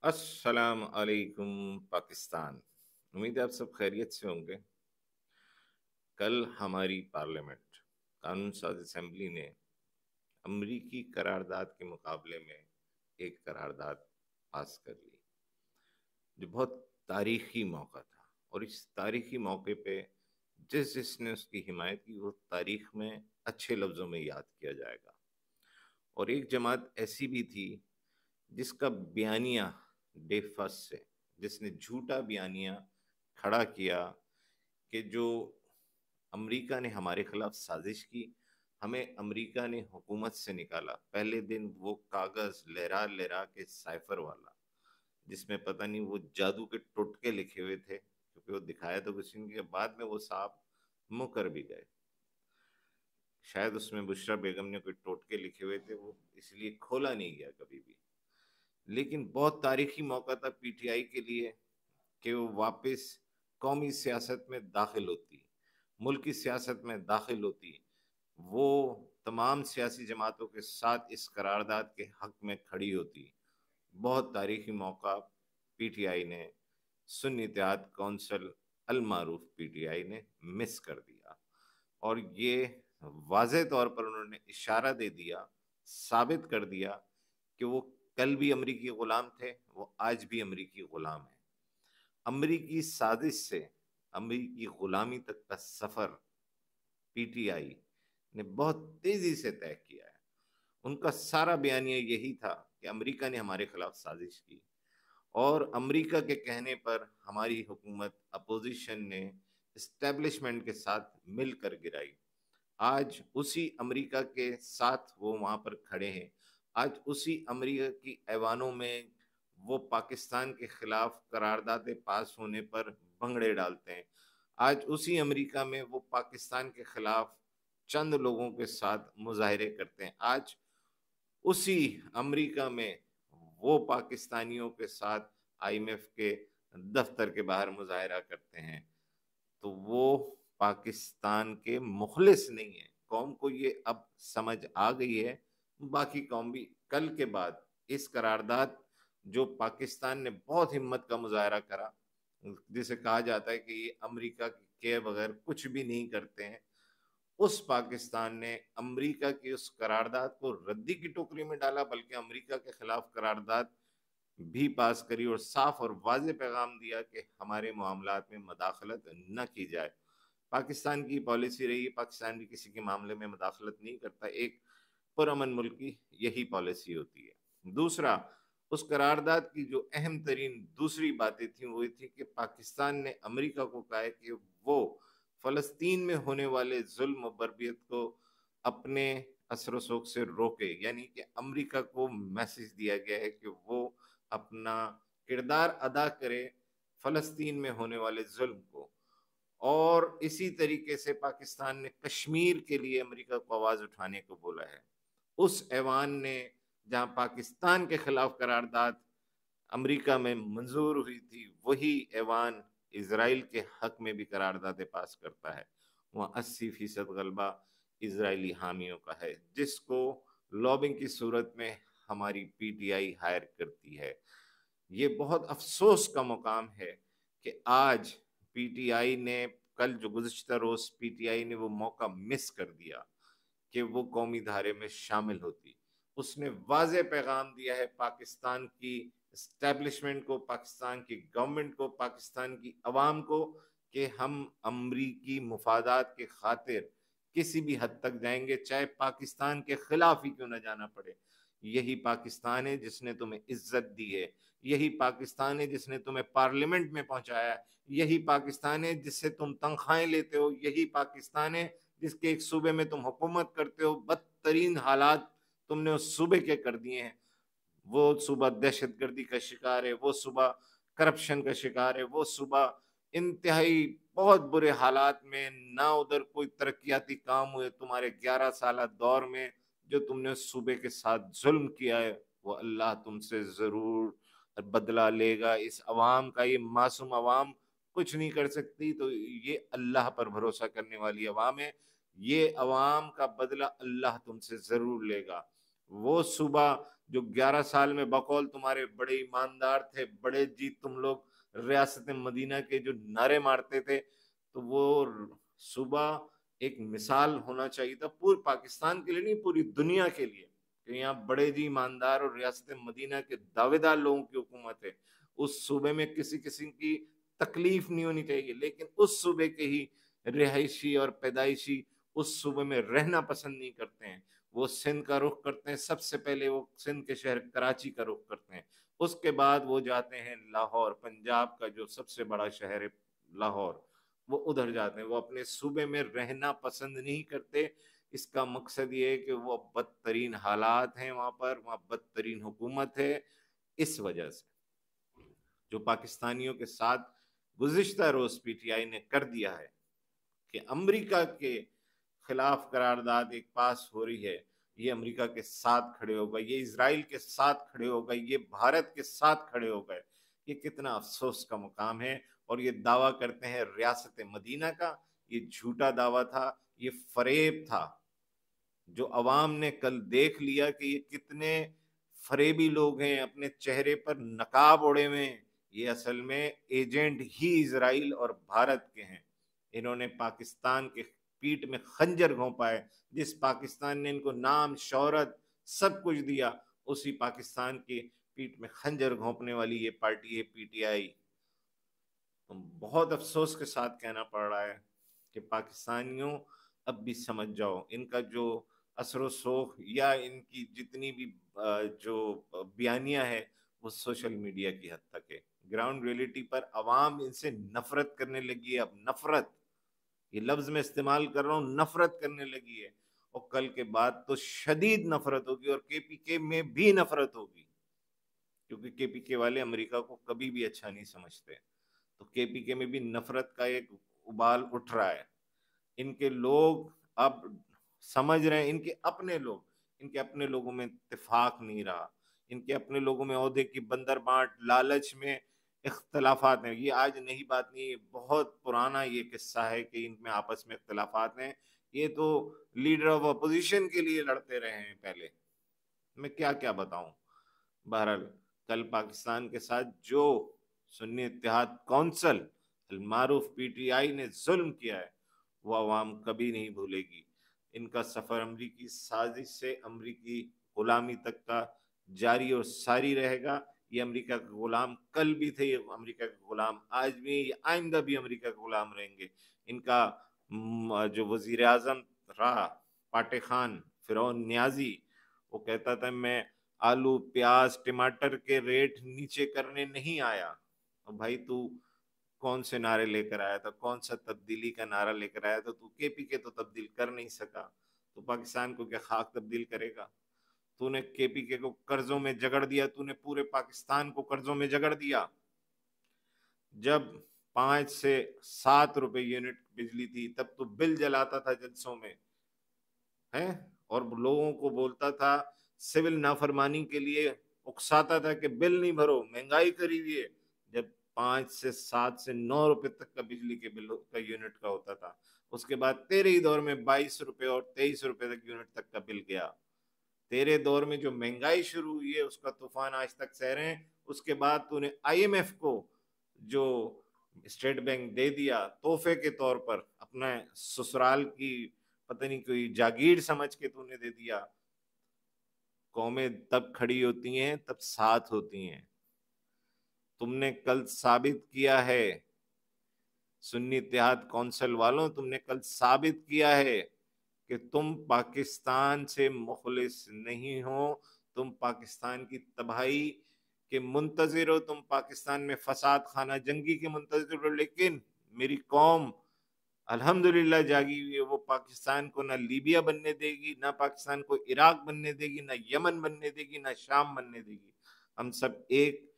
अस्सलाम अलैकुम पाकिस्तान। उम्मीद है आप सब खैरियत से होंगे। कल हमारी पार्लियामेंट कानून साज असेंबली ने अमरीकी करारदाद के मुकाबले में एक करारदाद पास कर ली, जो बहुत तारीखी मौका था। और इस तारीखी मौके पे जिस जिसने उसकी हिमायत की वो तारीख में अच्छे लफ्ज़ों में याद किया जाएगा। और एक जमात ऐसी भी थी जिसका बयानिया डे फर्स्ट से, जिसने झूठा बयानिया खड़ा किया कि जो अमेरिका ने हमारे खिलाफ साजिश की, हमें अमेरिका ने हुकूमत से निकाला। पहले दिन वो कागज लहरा लहरा के साइफर वाला, जिसमें पता नहीं वो जादू के टोटके लिखे हुए थे, क्योंकि वो दिखाया तो कुछ नहीं, के बाद में वो साहब मुकर भी गए। शायद उसमें बुशरा बेगम ने कोई टोटके लिखे हुए थे, वो इसलिए खोला नहीं गया कभी भी। लेकिन बहुत तारीखी मौका था पीटीआई के लिए कि वो वापस कौमी सियासत में दाखिल होती, मुल्क की सियासत में दाखिल होती, वो तमाम सियासी जमातों के साथ इस करारदाद के हक में खड़ी होती। बहुत तारीखी मौका पीटीआई ने, सुन्नी इत्तेहाद कौंसिल अल मारूफ पीटीआई ने मिस कर दिया। और ये वाज़े तौर पर उन्होंने इशारा दे दिया, साबित कर दिया कि वो कल भी अमरीकी गुलाम थे, वो आज भी अमरीकी गुलाम है। अमरीकी साजिश से अमरीकी गुलामी तक का सफर पीटीआई ने बहुत तेजी से तय किया है। उनका सारा बयानिया यही था कि अमेरिका ने हमारे खिलाफ साजिश की, और अमेरिका के कहने पर हमारी हुकूमत अपोजिशन ने इस्टेब्लिशमेंट के साथ मिलकर गिराई। आज उसी अमेरिका के साथ वो वहां पर खड़े हैं। आज उसी अमेरिका की ऐवानों में वो पाकिस्तान के खिलाफ करारदादे पास होने पर भंगड़े डालते हैं। आज उसी अमेरिका में वो पाकिस्तान के खिलाफ चंद लोगों के साथ मुजाहरे करते हैं। आज उसी अमेरिका में वो पाकिस्तानियों के साथ आईएमएफ के दफ्तर के बाहर मुजाहरा करते हैं। तो वो पाकिस्तान के मुखलिस नहीं है। कौम को ये अब समझ आ गई है। बाकी कौम भी कल के बाद इस करारदाद, जो पाकिस्तान ने बहुत हिम्मत का मुजाहरा करा, जिसे कहा जाता है कि ये अमेरिका के बगैर कुछ भी नहीं करते हैं, उस पाकिस्तान ने अमेरिका की उस करारदाद को रद्दी की टोकरी में डाला, बल्कि अमेरिका के खिलाफ करारदाद भी पास करी और साफ और वाज़ेह पैगाम दिया कि हमारे मामलात में मदाखलत न की जाए। पाकिस्तान की पॉलिसी रही, पाकिस्तान भी किसी के मामले में मदाखलत नहीं करता। एक पुरअमन मुल्क की यही पॉलिसी होती है। दूसरा, उस करारदाद की जो अहम तरीन दूसरी बातें थी वो थी कि पाकिस्तान ने अमेरिका को कहा है कि वो फ़लस्तीन में होने वाले जुल्म बर्बियत को अपने असर सोक से रोके। यानी कि अमेरिका को मैसेज दिया गया है कि वो अपना किरदार अदा करे फ़लस्तीन में होने वाले जुल्म को। और इसी तरीके से पाकिस्तान ने कश्मीर के लिए अमेरिका को आवाज़ उठाने को बोला है। उस ऐवान ने, जहां पाकिस्तान के खिलाफ करारदाद अमेरिका में मंजूर हुई थी, वही ऐवान इसराइल के हक में भी करारदादे पास करता है। वहाँ 80% गलबा इसराइली हामियों का है, जिसको लॉबिंग की सूरत में हमारी पीटीआई हायर करती है। ये बहुत अफसोस का मुकाम है कि आज पीटीआई ने, कल जो गुज़िश्ता रोज पीटीआई ने वो मौका मिस कर दिया कि वो कौमी धारे में शामिल होती। उसने वाज़ेह पैगाम दिया है पाकिस्तान की इस्टेब्लिशमेंट को, पाकिस्तान की गवर्नमेंट को, पाकिस्तान की अवाम को, कि हम अमरीकी मुफादात के खातिर किसी भी हद तक जाएंगे, चाहे पाकिस्तान के खिलाफ ही क्यों ना जाना पड़े। यही पाकिस्तान है जिसने तुम्हें इज्जत दी है, यही पाकिस्तान है जिसने तुम्हें पार्लियामेंट में पहुंचाया है, यही पाकिस्तान है जिससे तुम तनख्वाहें लेते हो, यही पाकिस्तान है जिसके एक सूबे में तुम हुकूमत करते हो। बदतरीन हालात तुमने उस सूबे के कर दिए हैं। वो सूबा दहशतगर्दी का शिकार है, वो सूबा करप्शन का शिकार है, वो सूबा इंतहाई बहुत बुरे हालात में, ना उधर कोई तरक्याती काम हुए तुम्हारे 11 साल दौर में। जो तुमने उस सूबे के साथ जुल्म किया है, वो अल्लाह तुमसे जरूर बदला लेगा। इस अवाम का, ये मासूम अवाम कुछ नहीं कर सकती, तो ये अल्लाह पर भरोसा करने वाली अवाम है। ये अवाम का बदला अल्लाह तुमसे जरूर लेगा। वो सुबह जो 11 साल में बकौल तुम्हारे बड़े ईमानदार थे, बड़े जी तुम लोग रियासत मदीना के जो नारे मारते थे, तो वो सुबह एक मिसाल होना चाहिए था पूरे पाकिस्तान के लिए, नहीं पूरी दुनिया के लिए, कि यहाँ बड़े जी ईमानदार और रियासत मदीना के दावेदार लोगों की हुकूमत है। उस सूबे में किसी किस्म की तकलीफ नहीं होनी चाहिए, लेकिन उस सूबे के ही रिहायशी और पैदाइशी उस सूबे में रहना पसंद नहीं करते हैं। वो सिंध का रुख करते हैं, सबसे पहले वो सिंध के शहर कराची का रुख करते हैं, उसके बाद वो जाते हैं लाहौर, पंजाब का जो सबसे बड़ा शहर है लाहौर, वो उधर जाते हैं। वो अपने सूबे में रहना पसंद नहीं करते। इसका मकसद ये है कि वो बदतरीन हालात हैं वहां पर, वहां बदतरीन हुकूमत है। इस वजह से जो पाकिस्तानियों के साथ गुज़िश्ता रोज पीटीआई ने कर दिया है कि अमेरिका के खिलाफ करारदाद एक पास हो रही है, ये अमेरिका के साथ खड़े हो गए, ये इसराइल के साथ खड़े हो गए, ये भारत के साथ खड़े हो गए, ये कितना अफसोस का मुकाम है। और ये दावा करते हैं रियासत मदीना का, ये झूठा दावा था, ये फरेब था। जो अवाम ने कल देख लिया कि ये कितने फरेबी लोग हैं, अपने चेहरे पर नकाब ओढ़े हुए हैं, ये असल में एजेंट ही इसराइल और भारत के हैं। इन्होंने पाकिस्तान के पीठ में खंजर घोंपा है। जिस पाकिस्तान ने इनको नाम शौहरत सब कुछ दिया, उसी पाकिस्तान के पीठ में खंजर घोंपने वाली ये पार्टी है पीटीआई। तो बहुत अफसोस के साथ कहना पड़ रहा है कि पाकिस्तानियों अब भी समझ जाओ, इनका जो असर सोख या इनकी जितनी भी जो बयानियां है वो सोशल मीडिया की हद तक है। ग्राउंड रियलिटी पर आवाम इनसे नफरत करने लगी है। अब नफरत, ये लफ्ज में इस्तेमाल कर रहा हूँ, नफरत करने लगी है। और कल के बाद तो शदीद नफरत होगी, और केपीके में भी नफरत होगी, क्योंकि केपीके वाले अमेरिका को कभी भी अच्छा नहीं समझते। तो केपीके में भी नफरत का एक उबाल उठ रहा है। इनके लोग अब समझ रहे हैं, इनके अपने लोगों में इत्तेफाक नहीं रहा, इनके अपने लोगों में ओहदे की बंदर बांट लालच में इख्तलाफात हैं। ये आज नई बात नहीं है, बहुत पुराना ये किस्सा है कि इनमें आपस में इख्तलाफात हैं। ये तो लीडर ऑफ अपोजिशन के लिए लड़ते रहे हैं पहले, मैं क्या क्या बताऊं। बहरहाल कल पाकिस्तान के साथ जो सुन्नी इत्तेहाद कौंसल मारूफ पीटीआई ने जुल्म किया है, वो अवाम कभी नहीं भूलेगी। इनका सफर अमरीकी साजिश से अमरीकी गुलामी तक का जारी और सारी रहेगा। ये अमेरिका का गुलाम कल भी थे, ये अमेरिका का गुलाम आज भी, ये आइंदा भी अमेरिका का गुलाम रहेंगे। इनका जो वजीर आजम रहा पाटे खान फिरौन न्याजी, वो कहता था मैं आलू प्याज टमाटर के रेट नीचे करने नहीं आया। और भाई तू कौन से नारे लेकर आया था, कौन सा तब्दीली का नारा लेकर आया था? तू केपीके तो तब्दील कर नहीं सका, तो पाकिस्तान को क्या खाक तब्दील करेगा? तूने केपीके को कर्जों में जगड़ दिया, तूने पूरे पाकिस्तान को कर्जों में जगड़ दिया। जब 5 से 7 रुपए यूनिट बिजली थी, तब तो बिल जलाता था जलसों में, है, और लोगों को बोलता था, सिविल नाफरमानी के लिए उकसाता था कि बिल नहीं भरो, महंगाई करी हुई है। जब 5 से 7 से 9 रुपए तक का बिजली के बिल का यूनिट का होता था, उसके बाद तेरे ही दौर में 22 रुपए और 23 रुपए तक यूनिट तक का बिल गया। तेरे दौर में जो महंगाई शुरू हुई है उसका तूफान आज तक सह रहे हैं। उसके बाद तूने आईएमएफ को जो स्टेट बैंक दे दिया तोहफे के तौर पर, अपना ससुराल की पता नहीं कोई जागीर समझ के तूने दे दिया। कौमें तब खड़ी होती हैं तब साथ होती हैं। तुमने कल साबित किया है, सुन्नी इत्तेहाद कौंसिल वालों, तुमने कल साबित किया है कि तुम पाकिस्तान से मुखलिस नहीं हो, तुम पाकिस्तान की तबाही के मुंतजिर हो, तुम पाकिस्तान में फसाद खाना जंगी के मुंतजिर हो। लेकिन मेरी कौम अल्हम्दुलिल्लाह जागी हुई है, वो पाकिस्तान को ना लीबिया बनने देगी, ना पाकिस्तान को इराक बनने देगी, ना यमन बनने देगी, ना शाम बनने देगी। हम सब एक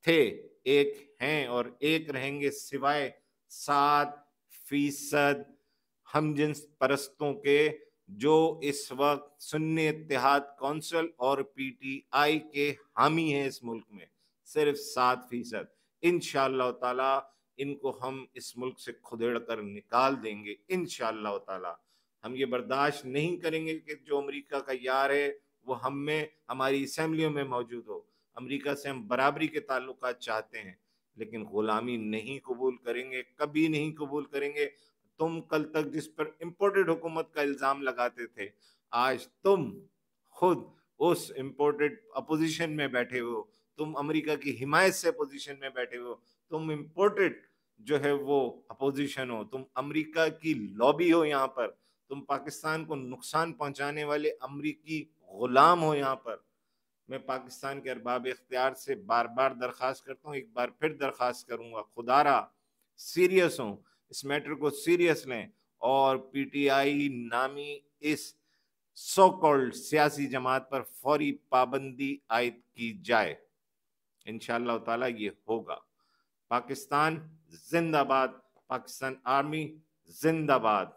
थे, एक हैं और एक रहेंगे, सिवाय 7% हमजिन्स परस्तों के, जो इस वक्त सुन्नी इत्तेहाद कौंसिल और पीटीआई के हामी हैं इस मुल्क में, सिर्फ 7%। इंशाअल्लाह ताला इनको हम इस मुल्क से खुदेड़ कर निकाल देंगे इंशाअल्लाह ताला। हम ये बर्दाश्त नहीं करेंगे कि जो अमेरिका का यार है वो हम में, हमारी असेंबलियों में मौजूद हो। अमेरिका से हम बराबरी के ताल्लुकात चाहते हैं, लेकिन गुलामी नहीं कबूल करेंगे, कभी नहीं कबूल करेंगे। तुम कल तक जिस पर इम्पोर्टेड हुकूमत का इल्जाम लगाते थे, आज तुम खुद उस इम्पोर्टेड अपोजिशन में बैठे हो, तुम अमेरिका की हिमायत से पोजीशन में बैठे हो, तुम इम्पोर्टेड जो है वो अपोजिशन हो, तुम अमेरिका की लॉबी हो यहाँ पर, तुम पाकिस्तान को नुकसान पहुंचाने वाले अमेरिकी गुलाम हो यहाँ पर। मैं पाकिस्तान के अरबाब इख्तियार से बार बार दरख्वास्त करता हूँ, एक बार फिर दरख्वास्त करूंगा, खुदारा सीरियस हो, इस मैटर को सीरियस लें और पीटीआई नामी इस सो कॉल्ड सियासी जमात पर फौरी पाबंदी आयद की जाए। इंशाअल्लाह ताला ये होगा। पाकिस्तान जिंदाबाद, पाकिस्तान आर्मी जिंदाबाद।